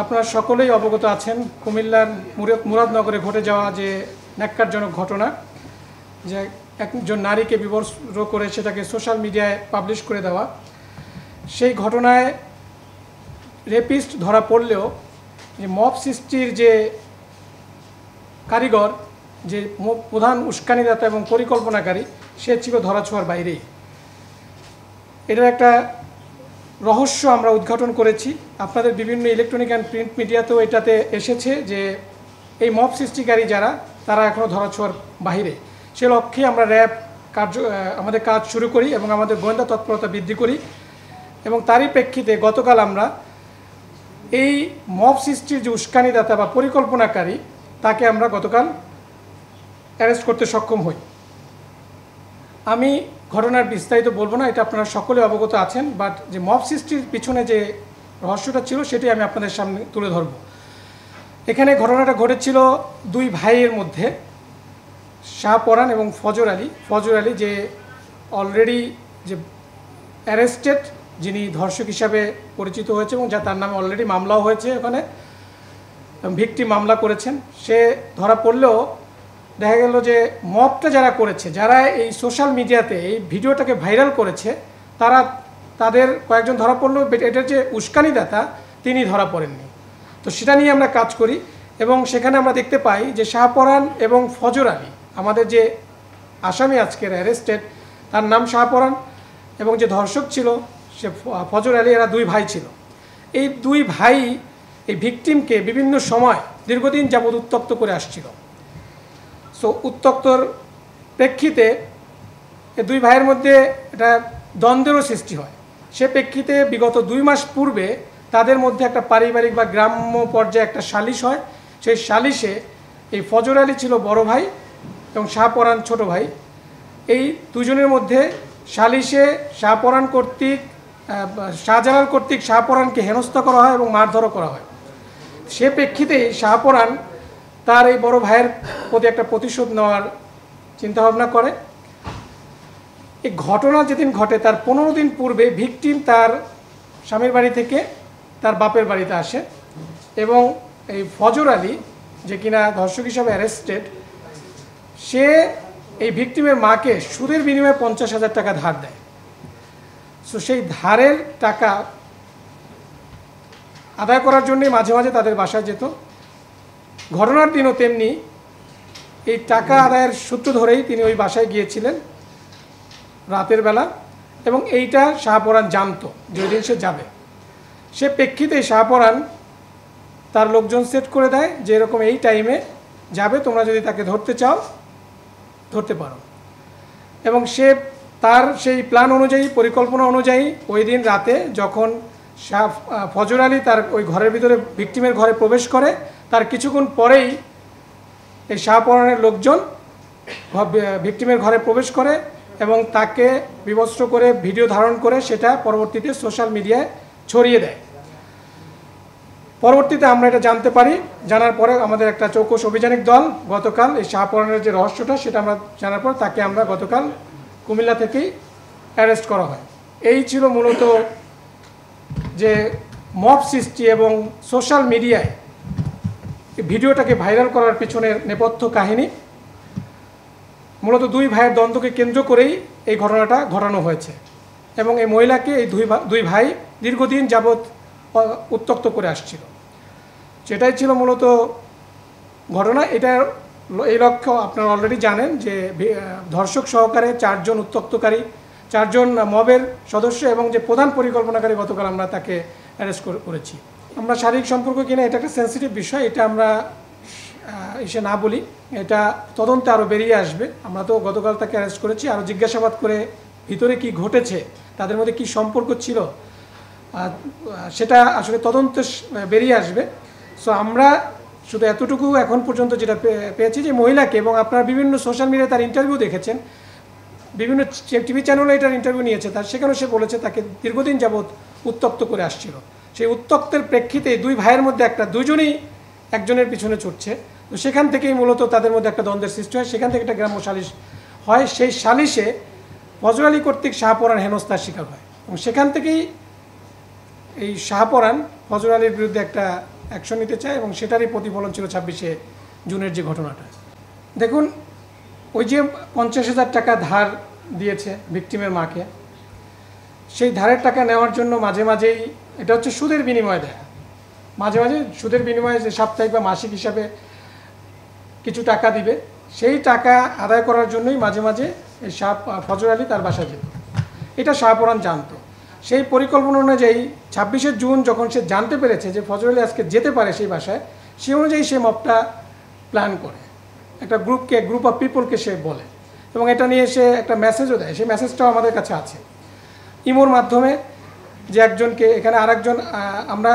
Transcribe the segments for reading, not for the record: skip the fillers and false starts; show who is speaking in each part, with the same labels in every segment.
Speaker 1: আপনারা সকলেই অবগত আছেন কুমিল্লার মুরাদনগরে ঘটে যাওয়া যে ন্যাক্কারজনক ঘটনা, যে একজন নারীকে বিবস্ত্র করে সেটাকে সোশ্যাল মিডিয়ায় পাবলিশ করে দেওয়া। সেই ঘটনায় রেপিস্ট ধরা পড়লেও যে মব সৃষ্টির যে কারিগর, যে প্রধান উস্কানিদাতা এবং পরিকল্পনাকারী, সে ছিল ধরাছোঁয়ার বাইরেই। এটার একটা রহস্য আমরা উদ্ঘাটন করেছি। আপনাদের বিভিন্ন ইলেকট্রনিক অ্যান্ড প্রিন্ট মিডিয়াতেও এটাতে এসেছে যে এই মব সৃষ্টিকারী যারা, তারা এখনও ধরাছোঁয়ার বাইরে। সে লক্ষ্যে আমরা আমাদের কাজ শুরু করি এবং আমাদের গোয়েন্দা তৎপরতা বৃদ্ধি করি। এবং তারই প্রেক্ষিতে গতকাল আমরা এই মব সৃষ্টির যে উস্কানিদাতা বা পরিকল্পনাকারী, তাকে আমরা গতকাল অ্যারেস্ট করতে সক্ষম হই। আমি ঘটনার বিস্তারিত বলবো না, এটা আপনারা সকলে অবগত আছেন, বাট যে মব সৃষ্টির পিছনে যে রহস্যটা ছিল সেটি আমি আপনাদের সামনে তুলে ধরব। এখানে ঘটনাটা ঘটেছিল দুই ভাইয়ের মধ্যে, শাহপরান এবং ফজর আলী। ফজর আলী যে অলরেডি যে অ্যারেস্টেড, যিনি ধর্ষক হিসাবে পরিচিত হয়েছে এবং যা তার নামে অলরেডি মামলাও হয়েছে, ওখানে ভিকটিম মামলা করেছেন। সে ধরা পড়লেও দেখা গেল যে মবটা যারা করেছে, যারা এই সোশ্যাল মিডিয়াতে এই ভিডিওটাকে ভাইরাল করেছে, তাদের কয়েকজন ধরা পড়লেও এটার যে উস্কানিদাতা তিনি ধরা পড়েননি। তো সেটা নিয়ে আমরা কাজ করি এবং সেখানে আমরা দেখতে পাই যে শাহপরান এবং ফজর আলী, আমাদের যে আসামি আজকের অ্যারেস্টেড, তার নাম শাহপরান, এবং যে ধর্ষক ছিল সে ফজর আলী, এরা দুই ভাই ছিল। এই দুই ভাই এই ভিকটিমকে বিভিন্ন সময় দীর্ঘদিন যাবৎ উত্তক্ত করে আসছিল। সো উত্তক্তর প্রেক্ষিতে এই দুই ভাইয়ের মধ্যে এটা দ্বন্দ্বেরও সৃষ্টি হয়। সে প্রেক্ষিতে বিগত 2 মাস পূর্বে তাদের মধ্যে একটা পারিবারিক বা গ্রাম্য পর্যায়ে একটা সালিশ হয়। সেই সালিশে এই ফজর আলী ছিল বড় ভাই এবং শাহপরান ছোট ভাই। এই দুজনের মধ্যে সালিশে শাহপরান কর্তৃক শাহজালাল কর্তৃক শাহপরানকে হেনস্থা করা হয় এবং মারধরও করা হয়। সে প্রেক্ষিতে শাহপরান তার এই বড় ভাইয়ের প্রতি একটা প্রতিশোধ নেওয়ার চিন্তাভাবনা করে। এই ঘটনা যেদিন ঘটে তার 15 দিন পূর্বে ভিকটিম তার স্বামীর বাড়ি থেকে তার বাপের বাড়িতে আসে এবং এই ফজর আলী, যে কিনা ধর্ষক হিসাবে অ্যারেস্টেড, সে এই ভিকটিমের মাকে সুদের বিনিময়ে 50,000 টাকা ধার দেয়। সো সেই ধারের টাকা আদায় করার জন্যই মাঝে মাঝে তাদের বাসায় যেত। ঘটনার দিনও তেমনি এই টাকা আদায়ের সূত্র ধরেই তিনি ওই বাসায় গিয়েছিলেন রাতের বেলা, এবং এইটা শাহপরান জানতো যে ওই দিন সে যাবে। সে প্রেক্ষিতে শাহপরান তার লোকজন সেট করে দেয় যে এরকম এই টাইমে যাবে, তোমরা যদি তাকে ধরতে চাও ধরতে পারো। এবং সে তার সেই প্ল্যান অনুযায়ী, পরিকল্পনা অনুযায়ী ওই দিন রাতে যখন ফজর আলী তার ওই ঘরের ভিতরে ভিকটিমের ঘরে প্রবেশ করে, তার কিছুক্ষণ পরেই এই শাহপরানের লোকজন ভিকটিমের ঘরে প্রবেশ করে এবং তাকে বিবস্ত্র করে ভিডিও ধারণ করে সেটা পরবর্তীতে সোশ্যাল মিডিয়ায় ছড়িয়ে দেয়। পরবর্তীতে আমরা এটা জানতে পারি। জানার পরে আমাদের একটা চৌকস অভিযানিক দল গতকাল এই শাহপরানের যে রহস্যটা সেটা আমরা জানার পর তাকে আমরা গতকাল কুমিল্লা থেকেই অ্যারেস্ট করা হয়। এই ছিল মূলত যে মব সৃষ্টি এবং সোশ্যাল মিডিয়ায় ভিডিওটাকে ভাইরাল করার পিছনের নেপথ্য কাহিনী। মূলত দুই ভাইয়ের দ্বন্দ্বকে কেন্দ্র করেই এই ঘটনাটা ঘটানো হয়েছে এবং এই মহিলাকে এই দুই ভাই দীর্ঘদিন যাবৎ উত্তক্ত করে আসছিল। সেটাই ছিল মূলত ঘটনা। এই লক্ষ্য আপনারা অলরেডি জানেন যে ধর্ষক সহকারে 4 জন উত্তক্তকারী, 4 জন মবের সদস্য এবং যে প্রধান পরিকল্পনাকারী, গতকাল আমরা তাকে অ্যারেস্ট করেছি। আমরা শারীরিক সম্পর্ক কিনা এটা একটা সেন্সিটিভ বিষয়, এটা আমরা এসে না বলি, এটা তদন্তে আরও বেরিয়ে আসবে। আমরা তো গতকাল তাকে অ্যারেস্ট করেছি, আরও জিজ্ঞাসাবাদ করে ভিতরে কি ঘটেছে, তাদের মধ্যে কি সম্পর্ক ছিল, সেটা আসলে তদন্তে বেরিয়ে আসবে। সো আমরা শুধু এতটুকু এখন পর্যন্ত যেটা পেয়েছি যে মহিলাকে, এবং আপনারা বিভিন্ন সোশ্যাল মিডিয়ায় তার ইন্টারভিউ দেখেছেন, বিভিন্ন টিভি চ্যানেলে এটার ইন্টারভিউ নিয়েছে, সেখানেও সে বলেছে তাকে দীর্ঘদিন যাবৎ উত্তক্ত করে আসছিল। সেই উত্তক্তের প্রেক্ষিতে দুই ভাইয়ের মধ্যে দুজনই একজনের পিছনে ছুটছে। তো সেখান থেকেই মূলত তাদের মধ্যে একটা দ্বন্দ্বের সৃষ্টি হয়। সেখান থেকে একটা গ্রাম্য সালিশ হয়। সেই সালিশে ফজর আলী কর্তৃক শাহপরান হেনস্থার শিকার হয় এবং সেখান থেকেই এই শাহপরান ফজর আলীর বিরুদ্ধে একটা অ্যাকশন নিতে চায় এবং সেটারই প্রতিফলন ছিল 26শে জুনের যে ঘটনাটা। দেখুন, ওই যে 50,000 টাকা ধার দিয়েছে ভিকটিমের মাকে, সেই ধারের টাকা নেওয়ার জন্য মাঝে মাঝেই, এটা হচ্ছে সুদের বিনিময়ে দেয়, মাঝে মাঝে সুদের বিনিময়ে যে সাপ্তাহিক বা মাসিক হিসাবে কিছু টাকা দিবে, সেই টাকা আদায় করার জন্যই মাঝে মাঝে এই ফজর আলী তার বাসায় যেত। এটা শাহপরান জানতো। সেই পরিকল্পনা অনুযায়ী 26শে জুন যখন সে জানতে পেরেছে যে ফজর আলী আজকে যেতে পারে সেই বাসায়, সেই অনুযায়ী সে মবটা প্ল্যান করে, একটা গ্রুপ অফ পিপলকে সে বলে, এবং এটা নিয়ে সে একটা মেসেজও দেয়। সেই মেসেজটাও আমাদের কাছে আছে ইমোর মাধ্যমে, যে একজনকে এখানে আরেকজন, আমরা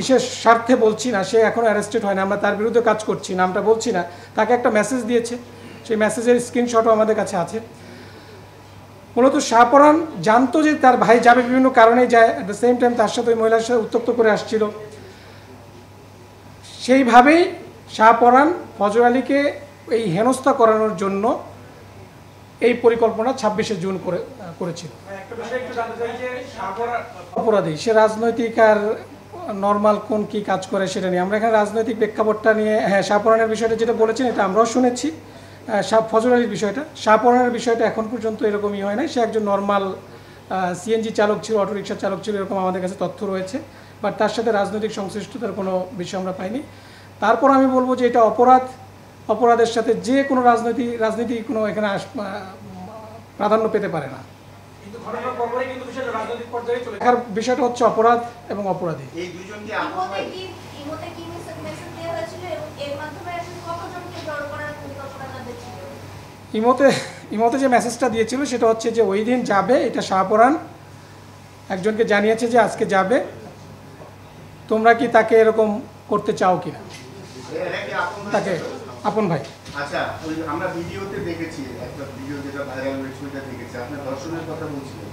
Speaker 1: ইসের স্বার্থে বলছি না, সে এখনও অ্যারেস্টেড হয় না, আমরা তার বিরুদ্ধে কাজ করছি, নামটা বলছি না, তাকে একটা মেসেজ দিয়েছে, সেই মেসেজের স্ক্রিনশটও আমাদের কাছে আছে। মূলত শাহপরান জানতো যে তার ভাই যাবে, বিভিন্ন কারণেই যায়, অ্যাট দ্য সেম টাইম তার সাথে ওই মহিলার সাথে উত্তপ্ত করে আসছিল। সেইভাবেই শাহপরান ফজর আলীকে এই হেনস্থা করানোর জন্য এই পরিকল্পনা 26শে জুন করেছিল। অপরাধী সে রাজনৈতিক আর নর্মাল কোন কি কাজ করে সেটা নিয়ে আমরা এখানে রাজনৈতিক প্রেক্ষাপটটা নিয়ে, হ্যাঁ শাহপরানের বিষয়টা যেটা বলেছেন এটা আমরাও শুনেছি। ফজর আলীর বিষয়টা, শাহপরানের বিষয়টা এখন পর্যন্ত এরকমই হয় নাই। সে একজন নর্মাল সিএনজি চালক ছিল, অটোরিকশা চালক ছিল, এরকম আমাদের কাছে তথ্য রয়েছে, বাট তার সাথে রাজনৈতিক সংশ্লিষ্টতার কোনো বিষয় আমরা পাইনি। তারপর আমি বলবো যে এটা অপরাধের সাথে যে কোনো রাজনীতি কোনো এখানে প্রাধান্য পেতে পারে না। দেখার বিষয়টা হচ্ছে অপরাধ এবং অপরাধী। ইমোতে যে মেসেজটা দিয়েছিল সেটা হচ্ছে যে ওই দিন যাবে, এটা শাহপরান একজনকে জানিয়েছে যে আজকে যাবে, তোমরা কি তাকে এরকম করতে চাও কিনা, তাকে আপন ভাই।
Speaker 2: আচ্ছা, ওই আমরা ভিডিওতে দেখেছি, একটা ভিডিও যেটা ভাইরাল হয়েছে ওইটা দেখেছি, আপনি ধর্ষণের কথা বলছিলেন,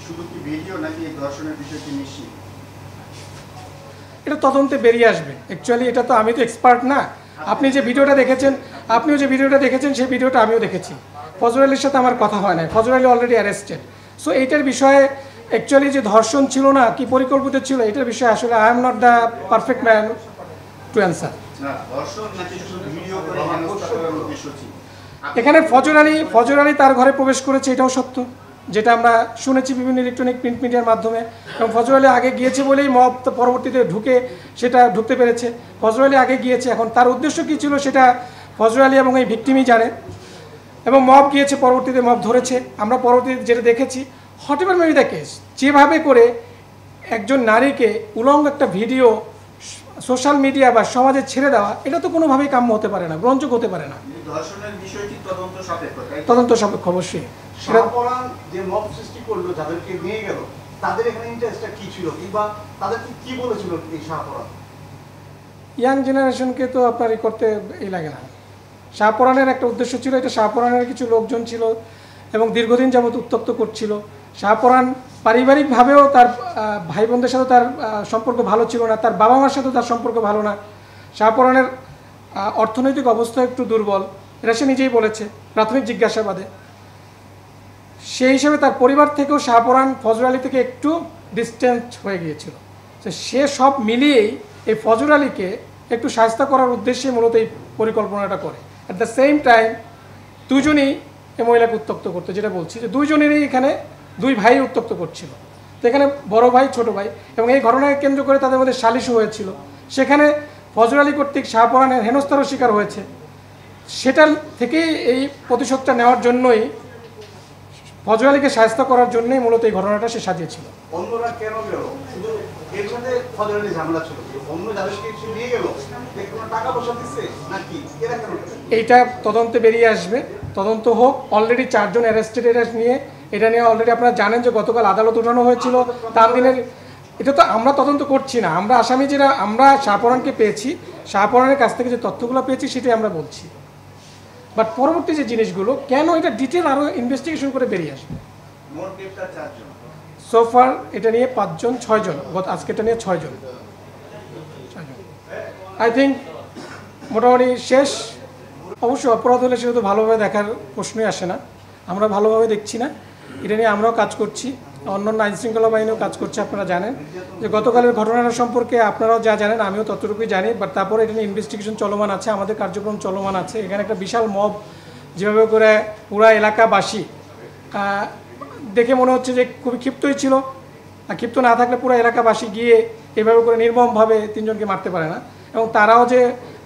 Speaker 2: শুধু কি ভিডিও নাকি ধর্ষণের বিষয়টি নিশ্চিত?
Speaker 1: এটা তদন্তে বেরিয়ে আসবে। অ্যাকচুয়ালি এটা তো আমি তো এক্সপার্ট না। আপনিও যে ভিডিওটা দেখেছেন সেই ভিডিওটা আমিও দেখেছি। ফজর আলীর সাথে আমার কথা হয় না, ফজর আলী অলরেডি অ্যারেস্টেড। সো এইটার বিষয়ে অ্যাকচুয়ালি যে ধর্ষণ ছিল না কি পরিকল্পিত ছিল, এটার বিষয়ে আসলে I am not the perfect man to answer. এখানে ফজর আলী তার ঘরে প্রবেশ করেছে, এটাও সত্য, যেটা আমরা শুনেছি বিভিন্ন ইলেকট্রনিক প্রিন্ট মিডিয়ার মাধ্যমে, এবং ফজর আলী আগে গিয়েছে বলেই মব পরবর্তীতে ঢুকতে পেরেছে। ফজর আলী আগে গিয়েছে, এখন তার উদ্দেশ্য কী ছিল সেটা ফজর আলী এবং এই ভিকটিমই জানে, এবং মব গিয়েছে, পরবর্তীতে মব ধরেছে। আমরা পরবর্তীতে যেটা দেখেছি, হটেভার মেবি দ্য কেস, যেভাবে করে একজন নারীকে উলঙ্গ একটা ভিডিও সোশ্যাল মিডিয়া বা সমাজে ছেড়ে দেওয়া, এটা তো কোনোভাবেই কাম্য হতে পারে না, গ্রহণযোগ্য হতে পারে না। তদন্ত সাপেক্ষ অবশ্যই।
Speaker 3: শাহপরান যে মব সৃষ্টি করলো, যাদেরকে নিয়ে গেল, তাদের এখানে ইন্টারেস্টটা কি ছিল, কিংবা তাদেরকে কি বলেছিল এই শাহপরান?
Speaker 1: ইয়াং জেনারেশনকে তো আপনার করতে লাগে না। শাহপরানের একটা উদ্দেশ্য ছিল, এটা শাহপরানের কিছু লোকজন ছিল এবং দীর্ঘদিন যাবৎ উত্তপ্ত করছিল। শাহপরান পারিবারিকভাবেও তার ভাই বোনদের সাথে তার সম্পর্ক ভালো ছিল না, তার বাবা মার সাথেও তার সম্পর্ক ভালো না। শাহপরানের অর্থনৈতিক অবস্থা একটু দুর্বল, এটা সে নিজেই বলেছে প্রাথমিক জিজ্ঞাসাবাদে। সেই হিসেবে তার পরিবার থেকেও শাহপরান ফজর আলী থেকে একটু ডিস্টেন্স হয়ে গিয়েছিল। তো সে সব মিলিয়েই এই ফজর আলীকে একটু শায়েস্তা করার উদ্দেশ্যে মূলত এই পরিকল্পনাটা করে। অ্যাট দ্য সেম টাইম দুজনেই এই মহিলাকে উত্তপ্ত করতে, যেটা বলছি যে দুইজনেরই এখানে দুই ভাই উত্তপ্ত করছিল। তো এখানে বড় ভাই ছোট ভাই, এবং এই ঘটনাকে কেন্দ্র করে তাদের মধ্যে সালিশও হয়েছিল। সেখানে ফজর আলী কর্তৃক শাহপরানের হেনস্থারও শিকার হয়েছে। সেটার থেকেই এই প্রতিশোধটা নেওয়ার জন্যই, ফজর আলীকে শায়েস্তা করার জন্যই মূলত এই ঘটনাটা সে সাজিয়েছিল।
Speaker 3: অন্যরা কেন গেল? শুধু এর সাথে ফজর আলী ঝামেলা ছিল, অন্য যাদেরকে সে নিয়ে গেল কোনো টাকা পয়সা দিচ্ছে নাকি, এরা কেন? এইটা
Speaker 1: তদন্তে বেরিয়ে আসবে, তদন্ত হোক। অলরেডি 4 জন অ্যারেস্টেড নিয়ে, এটা নিয়ে অলরেডি আপনারা জানেন যে গতকাল আদালত উঠানো হয়েছিল। তানদিনের, এটা তো আমরা তদন্ত করছি না, আমরা আসামি যেটা আমরা শাহপরানকে পেয়েছি, শাহপরানের কাছ থেকে যে তথ্যগুলো পেয়েছি সেটাই আমরা বলছি। বাট পরবর্তী যে জিনিসগুলো কেন, এটা ডিটেল আরও ইনভেস্টিগেশন করে বেরিয়ে আসবে। সোফার এটা নিয়ে 5 জন 6 জন, আজকে এটা নিয়ে 6 জন। আই থিঙ্ক মোটামুটি শেষ। অবশ্যই অপরাধ হলে সেটা তো ভালোভাবে দেখার প্রশ্নই আসে না, আমরা ভালোভাবে দেখছি না, এটা নিয়ে আমরাও কাজ করছি। অন্যান্য আইনশৃঙ্খলা বাহিনীও কাজ করছে। আপনারা জানেন যে গতকালের ঘটনাটা সম্পর্কে আপনারাও যা জানেন আমিও ততটুকুই জানি, বাট তারপরে এটা নিয়ে ইনভেস্টিগেশন চলমান আছে, আমাদের কার্যক্রম চলমান আছে। এখানে একটা বিশাল মব যেভাবে করে পুরা এলাকাবাসী দেখে মনে হচ্ছে যে খুবই ক্ষিপ্তই ছিল, আর ক্ষিপ্ত না থাকলে পুরো এলাকাবাসী গিয়ে এভাবে করে নির্মমভাবে 3 জনকে মারতে পারে না। এবং তারাও যে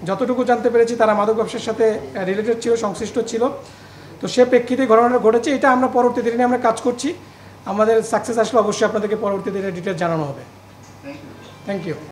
Speaker 1: যতটুকু জানতে পেরেছি তারা মাদক ব্যবসার সাথে রিলেটেড ছিল, সংশ্লিষ্ট ছিল। তো সে প্রেক্ষিতে ঘটনাটা ঘটেছে, এটা আমরা পরবর্তী দিনে আমরা কাজ করছি। আমাদের সাকসেস আসলে অবশ্যই আপনাদেরকে পরবর্তী দিনে ডিটেলস জানানো হবে।
Speaker 2: Thank you.
Speaker 1: Thank you.